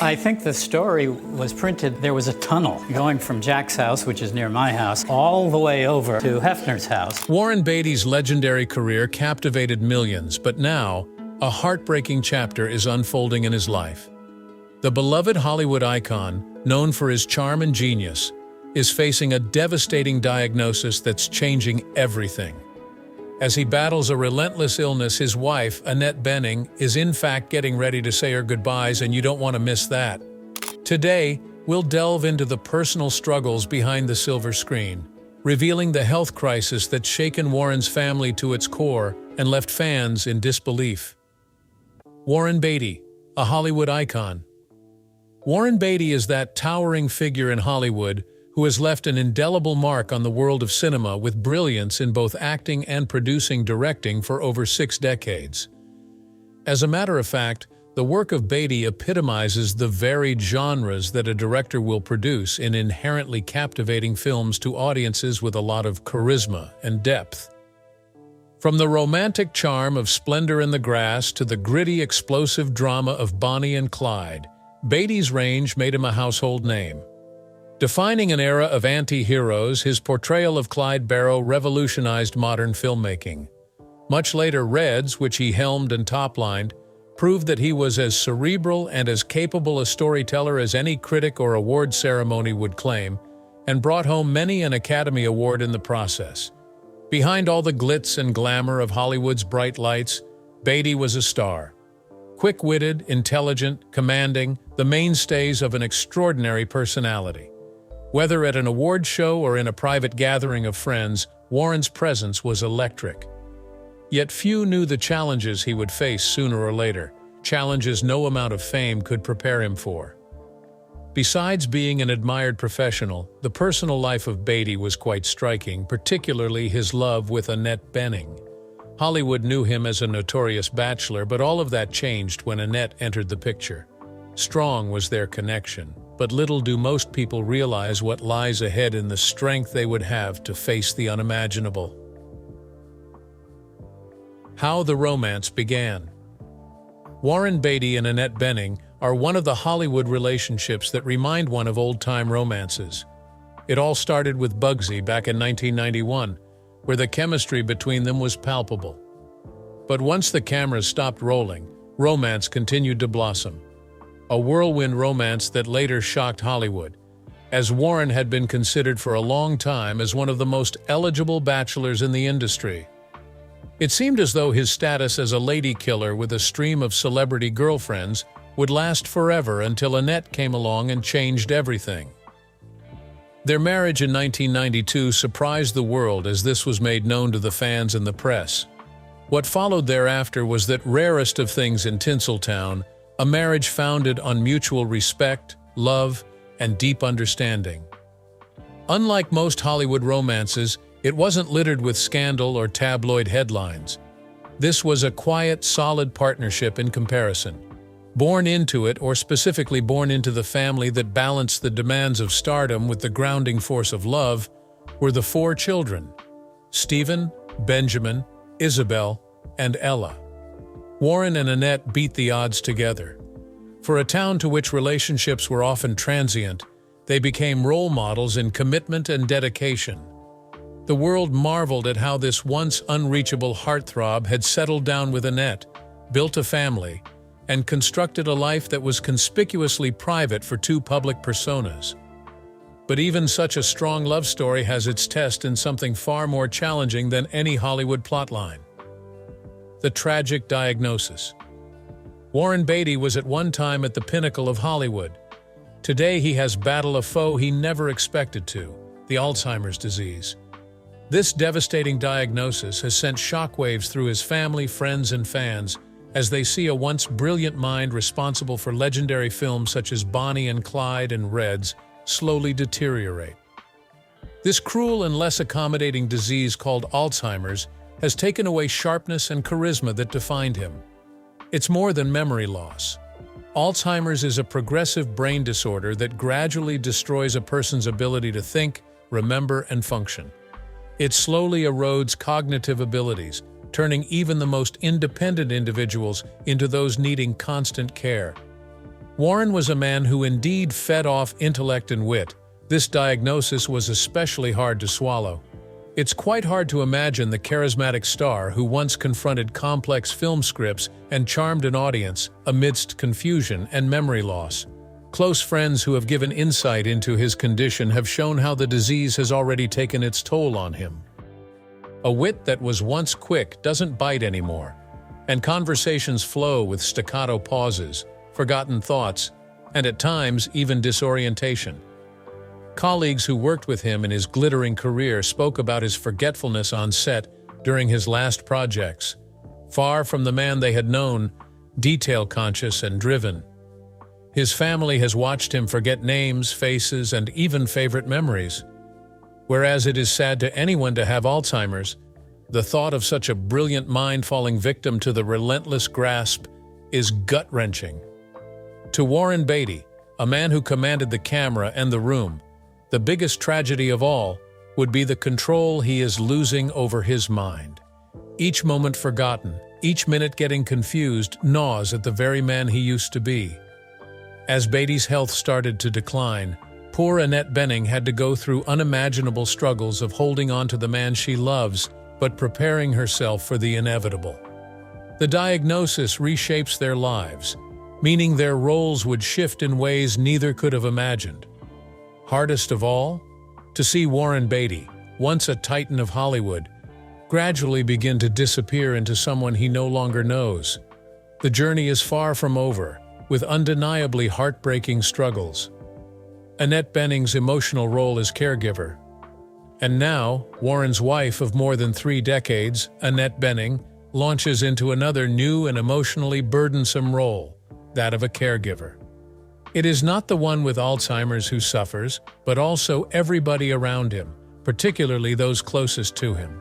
I think the story was printed. There was a tunnel going from Jack's house, which is near my house, all the way over to Hefner's house. Warren Beatty's legendary career captivated millions, but now, a heartbreaking chapter is unfolding in his life. The beloved Hollywood icon, known for his charm and genius, is facing a devastating diagnosis that's changing everything. As he battles a relentless illness, his wife, Annette, is in fact getting ready to say her goodbyes, and you don't want to miss that. Today, we'll delve into the personal struggles behind the silver screen, revealing the health crisis that's shaken Warren's family to its core and left fans in disbelief. Warren Beatty, a Hollywood icon. Warren Beatty is that towering figure in Hollywood who has left an indelible mark on the world of cinema with brilliance in both acting and directing for over 6 decades. As a matter of fact, the work of Beatty epitomizes the varied genres that a director will produce in inherently captivating films to audiences with a lot of charisma and depth. From the romantic charm of Splendor in the Grass to the gritty, explosive drama of Bonnie and Clyde, Beatty's range made him a household name. Defining an era of anti-heroes, his portrayal of Clyde Barrow revolutionized modern filmmaking. Much later, Reds, which he helmed and top-lined, proved that he was as cerebral and as capable a storyteller as any critic or award ceremony would claim, and brought home many an Academy Award in the process. Behind all the glitz and glamour of Hollywood's bright lights, Beatty was a star. Quick-witted, intelligent, commanding, the mainstays of an extraordinary personality. Whether at an award show or in a private gathering of friends, Warren's presence was electric. Yet few knew the challenges he would face sooner or later, challenges no amount of fame could prepare him for. Besides being an admired professional, the personal life of Beatty was quite striking, particularly his love with Annette Bening. Hollywood knew him as a notorious bachelor, but all of that changed when Annette entered the picture. Strong was their connection, but little do most people realize what lies ahead in the strength they would have to face the unimaginable. How the romance began. Warren Beatty and Annette Bening are one of the Hollywood relationships that remind one of old-time romances. It all started with Bugsy back in 1991, where the chemistry between them was palpable. But once the cameras stopped rolling, romance continued to blossom. A whirlwind romance that later shocked Hollywood, as Warren had been considered for a long time as one of the most eligible bachelors in the industry. It seemed as though his status as a lady killer with a stream of celebrity girlfriends would last forever until Annette came along and changed everything. Their marriage in 1992 surprised the world as this was made known to the fans and the press. What followed thereafter was that rarest of things in Tinseltown, a marriage founded on mutual respect, love, and deep understanding. Unlike most Hollywood romances, it wasn't littered with scandal or tabloid headlines. This was a quiet, solid partnership in comparison. Born into it, or specifically born into the family that balanced the demands of stardom with the grounding force of love, were the 4 children: Stephen, Benjamin, Isabel, and Ella. Warren and Annette beat the odds together. For a town to which relationships were often transient, they became role models in commitment and dedication. The world marveled at how this once unreachable heartthrob had settled down with Annette, built a family, and constructed a life that was conspicuously private for 2 public personas. But even such a strong love story has its test in something far more challenging than any Hollywood plotline: the tragic diagnosis. Warren Beatty was at one time at the pinnacle of Hollywood. Today he has battled a foe he never expected to: the Alzheimer's disease. This devastating diagnosis has sent shockwaves through his family, friends, and fans as they see a once brilliant mind responsible for legendary films such as Bonnie and Clyde and Reds slowly deteriorate. This cruel and less accommodating disease called Alzheimer's has taken away sharpness and charisma that defined him. It's more than memory loss. Alzheimer's is a progressive brain disorder that gradually destroys a person's ability to think, remember, and function. It slowly erodes cognitive abilities, turning even the most independent individuals into those needing constant care. Warren was a man who indeed fed off intellect and wit. This diagnosis was especially hard to swallow. It's quite hard to imagine the charismatic star who once confronted complex film scripts and charmed an audience amidst confusion and memory loss. Close friends who have given insight into his condition have shown how the disease has already taken its toll on him. A wit that was once quick doesn't bite anymore, and conversations flow with staccato pauses, forgotten thoughts, and at times even disorientation. Colleagues who worked with him in his glittering career spoke about his forgetfulness on set during his last projects. Far from the man they had known, detail-conscious and driven. His family has watched him forget names, faces, and even favorite memories. Whereas it is sad to anyone to have Alzheimer's, the thought of such a brilliant mind falling victim to the relentless grasp is gut-wrenching. To Warren Beatty, a man who commanded the camera and the room, the biggest tragedy of all would be the control he is losing over his mind. Each moment forgotten, each minute getting confused, gnaws at the very man he used to be. As Beatty's health started to decline, poor Annette Bening had to go through unimaginable struggles of holding on to the man she loves, but preparing herself for the inevitable. The diagnosis reshapes their lives, meaning their roles would shift in ways neither could have imagined. Hardest of all, to see Warren Beatty, once a titan of Hollywood, gradually begin to disappear into someone he no longer knows. The journey is far from over, with undeniably heartbreaking struggles. Annette Bening's emotional role as caregiver. And now, Warren's wife of more than 3 decades, Annette Bening, launches into another new and emotionally burdensome role, that of a caregiver. It is not the one with Alzheimer's who suffers, but also everybody around him, particularly those closest to him.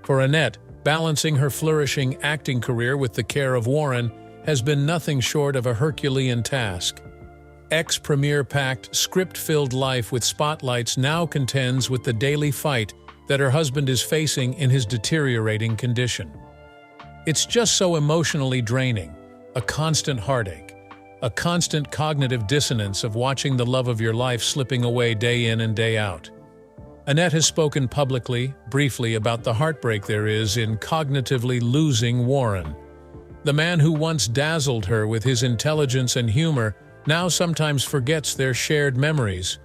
For Annette, balancing her flourishing acting career with the care of Warren has been nothing short of a Herculean task. Ex-premiere-packed, script-filled life with spotlights now contends with the daily fight that her husband is facing in his deteriorating condition. It's just so emotionally draining, a constant heartache, a constant cognitive dissonance of watching the love of your life slipping away day in and day out. Annette has spoken publicly, briefly, about the heartbreak there is in cognitively losing Warren. The man who once dazzled her with his intelligence and humor now sometimes forgets their shared memories.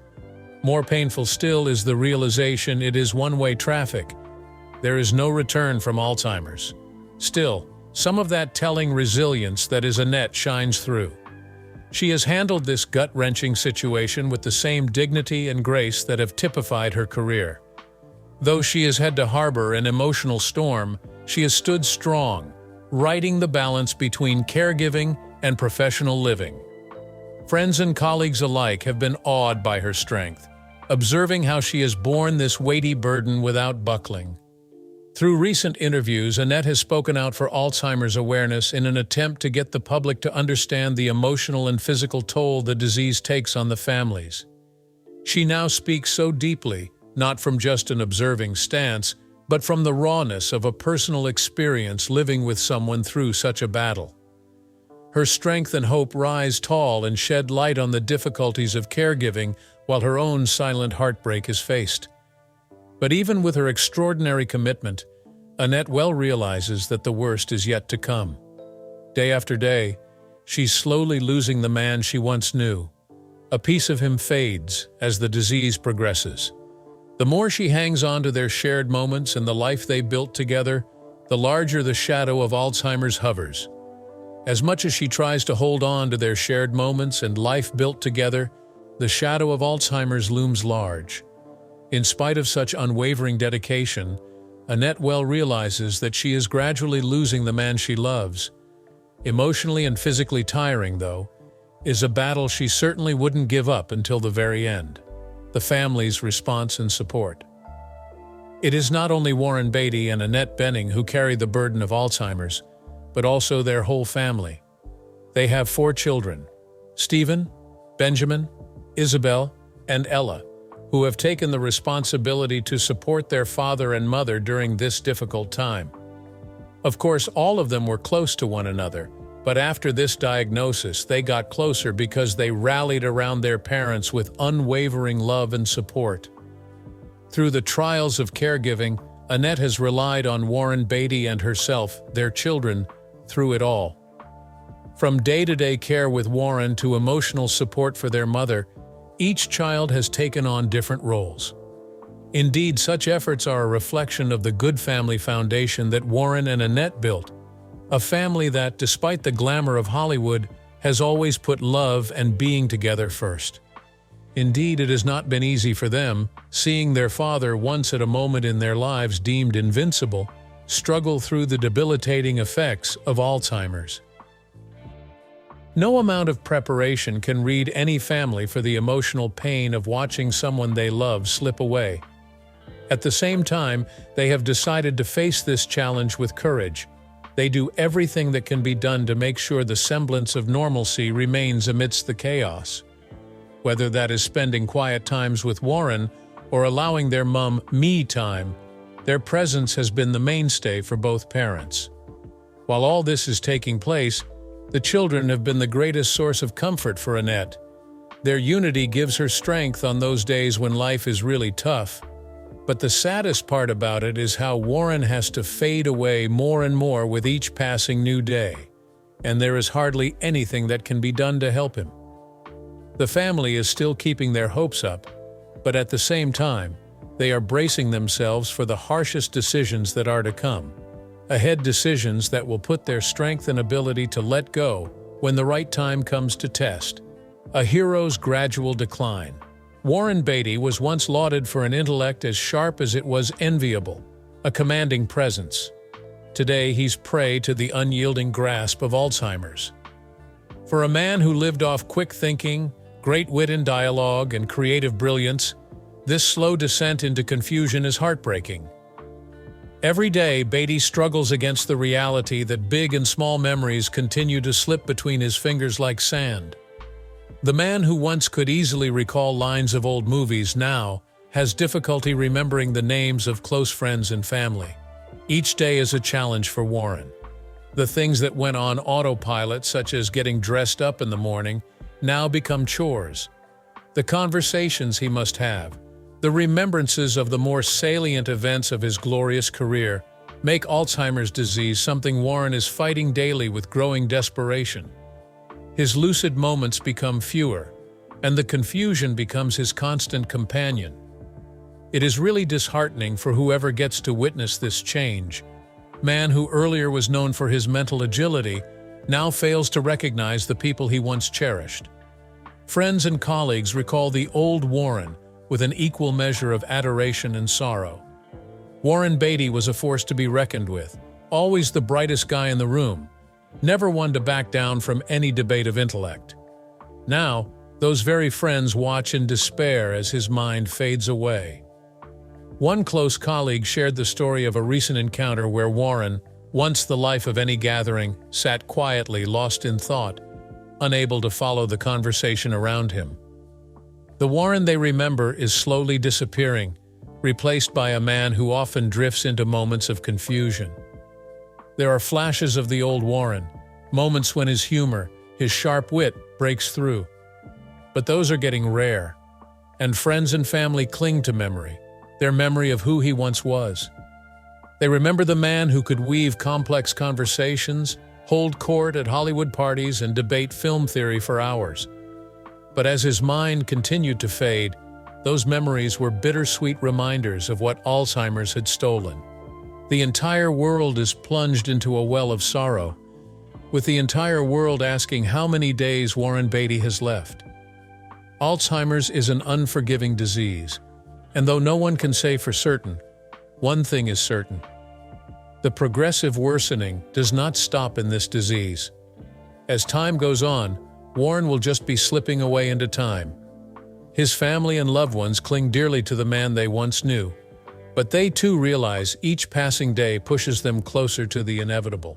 More painful still is the realization it is one-way traffic. There is no return from Alzheimer's. Still, some of that telling resilience that is Annette shines through. She has handled this gut-wrenching situation with the same dignity and grace that have typified her career. Though she has had to harbor an emotional storm, she has stood strong, righting the balance between caregiving and professional living. Friends and colleagues alike have been awed by her strength, observing how she has borne this weighty burden without buckling. Through recent interviews, Annette has spoken out for Alzheimer's awareness in an attempt to get the public to understand the emotional and physical toll the disease takes on the families. She now speaks so deeply, not from just an observing stance, but from the rawness of a personal experience living with someone through such a battle. Her strength and hope rise tall and shed light on the difficulties of caregiving while her own silent heartbreak is faced. But even with her extraordinary commitment, Annette well realizes that the worst is yet to come. Day after day, she's slowly losing the man she once knew. A piece of him fades as the disease progresses. The more she hangs on to their shared moments and the life they built together, the larger the shadow of Alzheimer's hovers. As much as she tries to hold on to their shared moments and life built together, the shadow of Alzheimer's looms large. In spite of such unwavering dedication, Annette well realizes that she is gradually losing the man she loves. Emotionally and physically tiring, though, is a battle she certainly wouldn't give up until the very end. The family's response and support. It is not only Warren Beatty and Annette Bening who carry the burden of Alzheimer's, but also their whole family. They have 4 children, Stephen, Benjamin, Isabel, and Ella, who have taken the responsibility to support their father and mother during this difficult time. Of course, all of them were close to one another, But after this diagnosis, they got closer because they rallied around their parents with unwavering love and support. Through the trials of caregiving, Annette has relied on Warren Beatty and herself, their children, through it all. From day-to-day care with Warren to emotional support for their mother, each child has taken on different roles. Indeed, such efforts are a reflection of the good family foundation that Warren and Annette built, a family that, despite the glamour of Hollywood, has always put love and being together first. Indeed, it has not been easy for them, seeing their father, once at a moment in their lives deemed invincible, struggle through the debilitating effects of Alzheimer's. No amount of preparation can rid any family for the emotional pain of watching someone they love slip away. At the same time, they have decided to face this challenge with courage. They do everything that can be done to make sure the semblance of normalcy remains amidst the chaos. Whether that is spending quiet times with Warren or allowing their mom me time, their presence has been the mainstay for both parents. While all this is taking place, the children have been the greatest source of comfort for Annette. Their unity gives her strength on those days when life is really tough. But the saddest part about it is how Warren has to fade away more and more with each passing new day, and there is hardly anything that can be done to help him. The family is still keeping their hopes up, but at the same time, they are bracing themselves for the harshest decisions that are to come. Ahead decisions that will put their strength and ability to let go when the right time comes to test. A hero's gradual decline. Warren Beatty was once lauded for an intellect as sharp as it was enviable, a commanding presence. Today, he's prey to the unyielding grasp of Alzheimer's. For a man who lived off quick thinking, great wit in dialogue, and creative brilliance, this slow descent into confusion is heartbreaking. Every day, Beatty struggles against the reality that big and small memories continue to slip between his fingers like sand. The man who once could easily recall lines of old movies now has difficulty remembering the names of close friends and family. Each day is a challenge for Warren. The things that went on autopilot, such as getting dressed up in the morning, now become chores. The conversations he must have, the remembrances of the more salient events of his glorious career, make Alzheimer's disease something Warren is fighting daily with growing desperation. His lucid moments become fewer, and the confusion becomes his constant companion. It is really disheartening for whoever gets to witness this change. Man who earlier was known for his mental agility now fails to recognize the people he once cherished. Friends and colleagues recall the old Warren with an equal measure of adoration and sorrow. Warren Beatty was a force to be reckoned with, always the brightest guy in the room, never one to back down from any debate of intellect. Now, those very friends watch in despair as his mind fades away. One close colleague shared the story of a recent encounter where Warren, once the life of any gathering, sat quietly, lost in thought, unable to follow the conversation around him. The Warren they remember is slowly disappearing, replaced by a man who often drifts into moments of confusion. There are flashes of the old Warren, moments when his humor, his sharp wit, breaks through. But those are getting rare, and friends and family cling to memory, their memory of who he once was. They remember the man who could weave complex conversations, hold court at Hollywood parties, and debate film theory for hours. But as his mind continued to fade, those memories were bittersweet reminders of what Alzheimer's had stolen. The entire world is plunged into a well of sorrow, with the entire world asking how many days Warren Beatty has left. Alzheimer's is an unforgiving disease, and though no one can say for certain, one thing is certain. The progressive worsening does not stop in this disease. As time goes on, Warren will just be slipping away into time. His family and loved ones cling dearly to the man they once knew, but they too realize each passing day pushes them closer to the inevitable.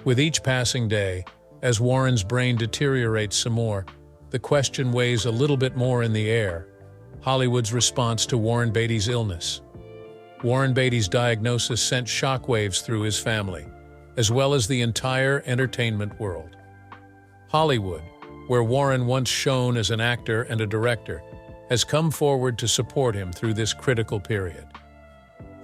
With each passing day, as Warren's brain deteriorates some more, the question weighs a little bit more in the air: Hollywood's response to Warren Beatty's illness. Warren Beatty's diagnosis sent shockwaves through his family. as well as the entire entertainment world. Hollywood, where Warren once shone as an actor and a director, has come forward to support him through this critical period.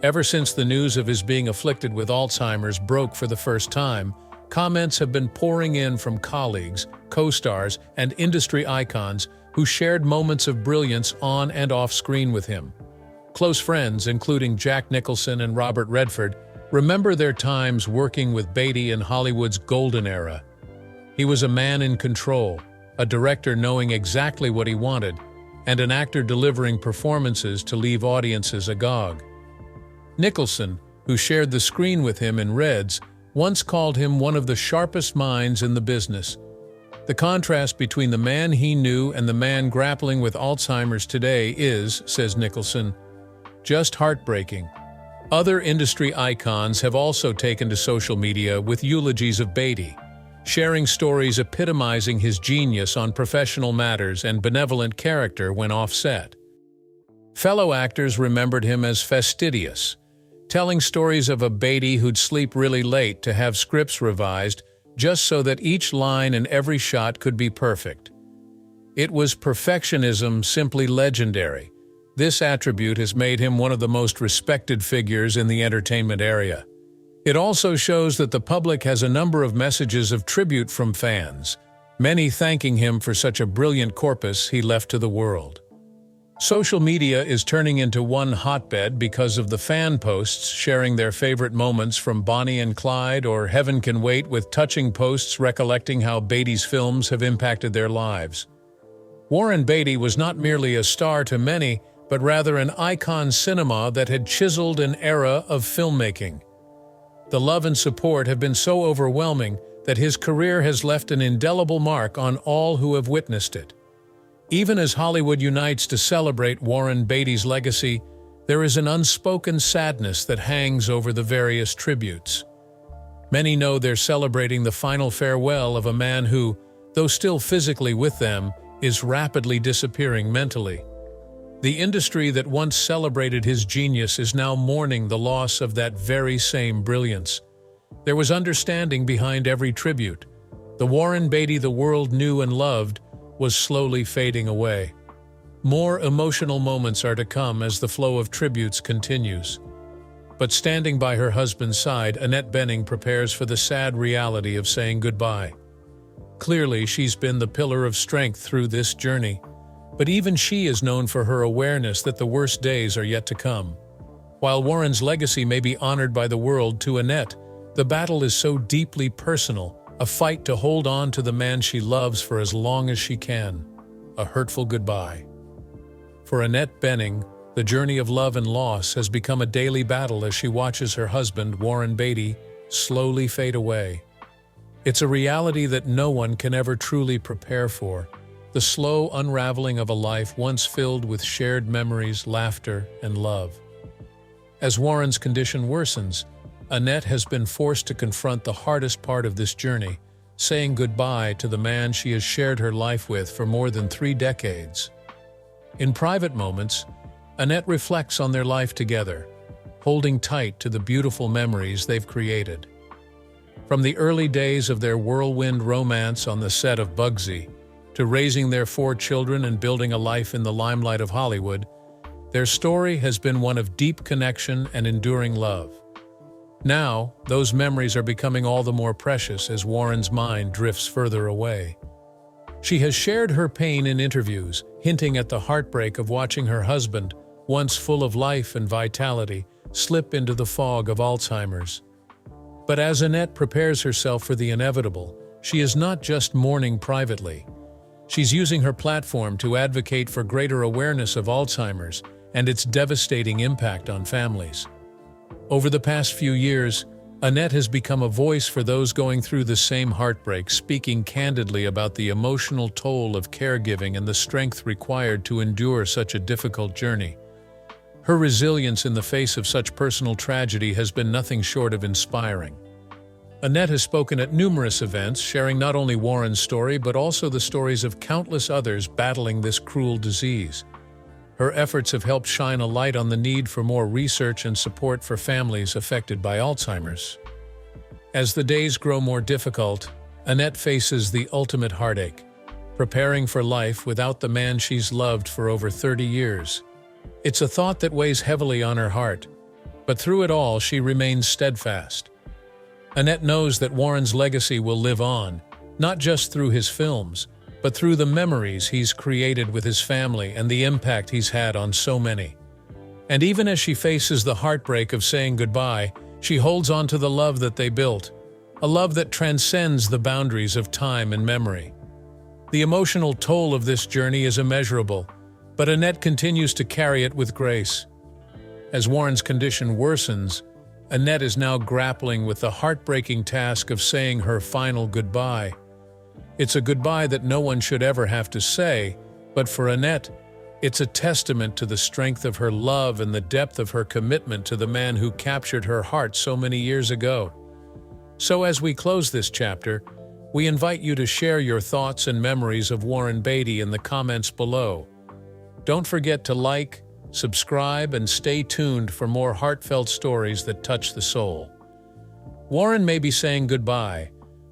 Ever since the news of his being afflicted with Alzheimer's broke for the first time, comments have been pouring in from colleagues, co-stars, and industry icons who shared moments of brilliance on and off screen with him. Close friends, including Jack Nicholson and Robert Redford, remember their times working with Beatty in Hollywood's golden era. He was a man in control, a director knowing exactly what he wanted, and an actor delivering performances to leave audiences agog. Nicholson, who shared the screen with him in Reds, once called him one of the sharpest minds in the business. The contrast between the man he knew and the man grappling with Alzheimer's today is, says Nicholson, just heartbreaking. Other industry icons have also taken to social media with eulogies of Beatty, sharing stories epitomizing his genius on professional matters and benevolent character when off-set. Fellow actors remembered him as fastidious, telling stories of a Beatty who'd sleep really late to have scripts revised just so that each line and every shot could be perfect. It was perfectionism simply legendary. This attribute has made him one of the most respected figures in the entertainment area. It also shows that the public has a number of messages of tribute from fans, many thanking him for such a brilliant corpus he left to the world. Social media is turning into one hotbed because of the fan posts sharing their favorite moments from Bonnie and Clyde or Heaven Can Wait, with touching posts recollecting how Beatty's films have impacted their lives. Warren Beatty was not merely a star to many, but rather an icon cinema that had chiseled an era of filmmaking. The love and support have been so overwhelming that his career has left an indelible mark on all who have witnessed it. Even as Hollywood unites to celebrate Warren Beatty's legacy, there is an unspoken sadness that hangs over the various tributes. Many know they're celebrating the final farewell of a man who, though still physically with them, is rapidly disappearing mentally. The industry that once celebrated his genius is now mourning the loss of that very same brilliance. There was understanding behind every tribute. The Warren Beatty the world knew and loved was slowly fading away. More emotional moments are to come as the flow of tributes continues. But standing by her husband's side, Annette Bening prepares for the sad reality of saying goodbye. Clearly, she's been the pillar of strength through this journey, but even she is known for her awareness that the worst days are yet to come. While Warren's legacy may be honored by the world, to Annette, the battle is so deeply personal, a fight to hold on to the man she loves for as long as she can, a hurtful goodbye. For Annette Bening, the journey of love and loss has become a daily battle as she watches her husband, Warren Beatty, slowly fade away. It's a reality that no one can ever truly prepare for, the slow unraveling of a life once filled with shared memories, laughter, and love. As Warren's condition worsens, Annette has been forced to confront the hardest part of this journey, saying goodbye to the man she has shared her life with for more than 3 decades. In private moments, Annette reflects on their life together, holding tight to the beautiful memories they've created. From the early days of their whirlwind romance on the set of Bugsy, to raising their 4 children and building a life in the limelight of Hollywood, their story has been one of deep connection and enduring love. Now, those memories are becoming all the more precious as Warren's mind drifts further away. She has shared her pain in interviews, hinting at the heartbreak of watching her husband, once full of life and vitality, slip into the fog of Alzheimer's. But as Annette prepares herself for the inevitable, she is not just mourning privately. She's using her platform to advocate for greater awareness of Alzheimer's and its devastating impact on families. Over the past few years, Annette has become a voice for those going through the same heartbreak, speaking candidly about the emotional toll of caregiving and the strength required to endure such a difficult journey. Her resilience in the face of such personal tragedy has been nothing short of inspiring. Annette has spoken at numerous events, sharing not only Warren's story but also the stories of countless others battling this cruel disease. Her efforts have helped shine a light on the need for more research and support for families affected by Alzheimer's. As the days grow more difficult, Annette faces the ultimate heartache, preparing for life without the man she's loved for over 30 years. It's a thought that weighs heavily on her heart, but through it all she remains steadfast. Annette knows that Warren's legacy will live on, not just through his films, but through the memories he's created with his family and the impact he's had on so many. And even as she faces the heartbreak of saying goodbye, she holds on to the love that they built, a love that transcends the boundaries of time and memory. The emotional toll of this journey is immeasurable, but Annette continues to carry it with grace. As Warren's condition worsens, Annette is now grappling with the heartbreaking task of saying her final goodbye. It's a goodbye that no one should ever have to say, but for Annette, it's a testament to the strength of her love and the depth of her commitment to the man who captured her heart so many years ago. So as we close this chapter, we invite you to share your thoughts and memories of Warren Beatty in the comments below. Don't forget to like, subscribe, and stay tuned for more heartfelt stories that touch the soul. Warren may be saying goodbye,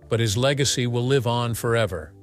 but his legacy will live on forever.